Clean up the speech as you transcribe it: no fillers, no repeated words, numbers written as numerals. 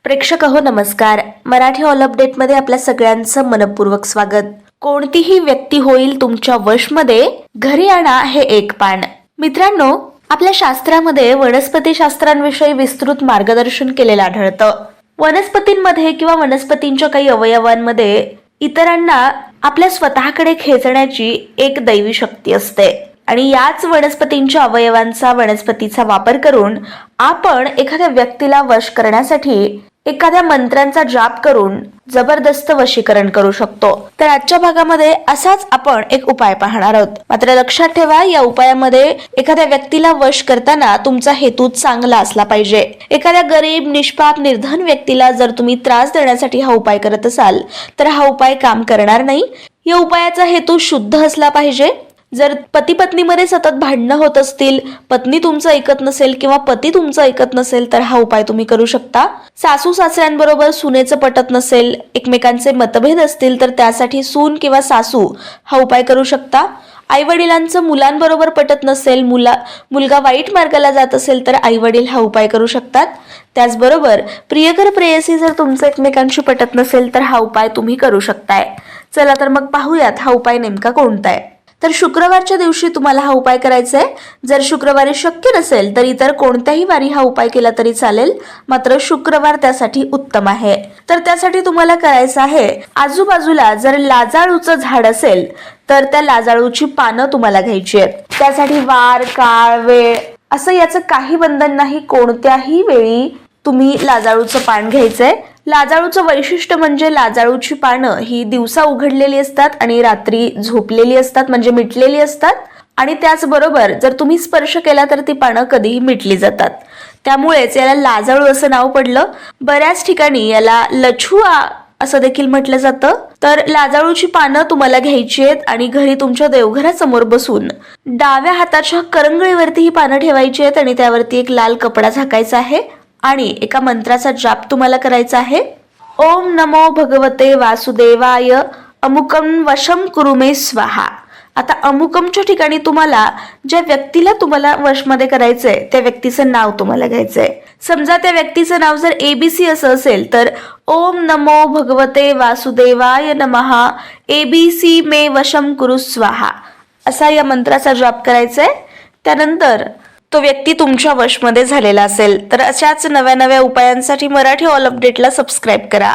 प्रेक्षक हो नमस्कार. मराठी ऑल अपडेटमध्ये आपल्या सगळ्यांचं मनपूर्वक स्वागत. कोणतीही व्यक्ती होईल तुमच्या वशमध्ये, घरी आणा हे एक पान. मित्रांनो, आपल्या शास्त्रामध्ये वनस्पती शास्त्रांविषयी विस्तृत मार्गदर्शन केलेलं आढळतं. वनस्पतींमध्ये किंवा वनस्पतींच्या काही अवयवांमध्ये इतरांना आपल्या स्वतःकडे खेचण्याची एक दैवी शक्ती असते आणि याच वनस्पतींच्या अवयवांचा वनस्पतीचा वापर करून आपण एखाद्या व्यक्तीला वश करण्यासाठी एखाद्या मंत्रांचा जाप करून जबरदस्त वशीकरण करू शकतो. तर आजच्या भागामध्ये असाच आपण एक उपाय पाहणार आहोत. मात्र लक्षात ठेवा, या उपायामध्ये एखाद्या व्यक्तीला वश करताना तुमचा हेतू चांगला असला पाहिजे. एखाद्या गरीब, निष्पाप, निर्धन व्यक्तीला जर तुम्ही त्रास देण्यासाठी हा उपाय करत असाल तर हा उपाय काम करणार नाही. या उपायाचा हेतू शुद्ध असला पाहिजे. जर पती पत्नीमध्ये सतत भांडणं होत असतील, पत्नी तुमचं ऐकत नसेल किंवा पती तुमचं ऐकत नसेल तर हा उपाय तुम्ही करू शकता. सासू सासऱ्यांबरोबर सुनेचं पटत नसेल, एकमेकांचे मतभेद असतील तर त्यासाठी सून किंवा सासू हा उपाय करू शकता. आई वडिलांचं मुलांबरोबर पटत नसेल, मुलगा वाईट मार्गाला जात असेल तर आई वडील हा उपाय करू शकतात. त्याचबरोबर प्रियकर प्रेयसी जर तुमचं एकमेकांशी पटत नसेल तर हा उपाय तुम्ही करू शकताय. चला तर मग पाहूयात हा उपाय नेमका कोणता आहे. तर शुक्रवारच्या दिवशी तुम्हाला हा उपाय करायचा आहे. जर शुक्रवारी शक्य नसेल तर इतर कोणत्याही वारी हा उपाय केला तरी चालेल, मात्र शुक्रवार त्यासाठी उत्तम आहे. तर त्यासाठी तुम्हाला करायचं आहे, आजूबाजूला जर लाजाळूचं झाड असेल तर त्या लाजाळूची पानं तुम्हाला घ्यायची आहेत. त्यासाठी वार, काळ, वेळ असं याचं काही बंधन नाही. कोणत्याही वेळी तुम्ही लाजाळूचं पान घ्यायचंय. लाजाळूचं वैशिष्ट्य म्हणजे लाजाळूची पानं ही दिवसा उघडलेली असतात आणि रात्री झोपलेली असतात, म्हणजे मिटलेली असतात. आणि त्याचबरोबर जर तुम्ही स्पर्श केला तर ती पानं कधीही मिटली जातात. त्यामुळेच याला लाजाळू असं नाव पडलं. बऱ्याच ठिकाणी याला लछुआ असं देखील म्हटलं जातं. तर लाजाळूची पानं तुम्हाला घ्यायची आहेत आणि घरी तुमच्या देवघरासमोर बसून डाव्या हाताच्या करंगळीवरती ही पानं ठेवायची आहेत आणि त्यावरती एक लाल कपडा झाकायचा आहे आणि एका मंत्राचा जाप तुम्हाला करायचा आहे. ओम नमो भगवते वासुदेवाय अमुकम वशम कुरु मे स्वाहा. आता अमुकमच्या ठिकाणी तुम्हाला ज्या व्यक्तीला तुम्हाला वशमध्ये करायचंय त्या व्यक्तीचं नाव तुम्हाला घ्यायचंय. समजा त्या व्यक्तीचं नाव जर ABC असं असेल तर ओम नमो भगवते वासुदेवाय नमः ABC मे वशम कुरु स्वाहा असा या मंत्राचा जाप करायचाय. त्यानंतर तो व्यक्ती तुमच्या वशमध्ये झालेला असेल. तर अशाच नव्या नव्या उपायांसाठी मराठी ऑल अपडेटला सबस्क्राईब करा.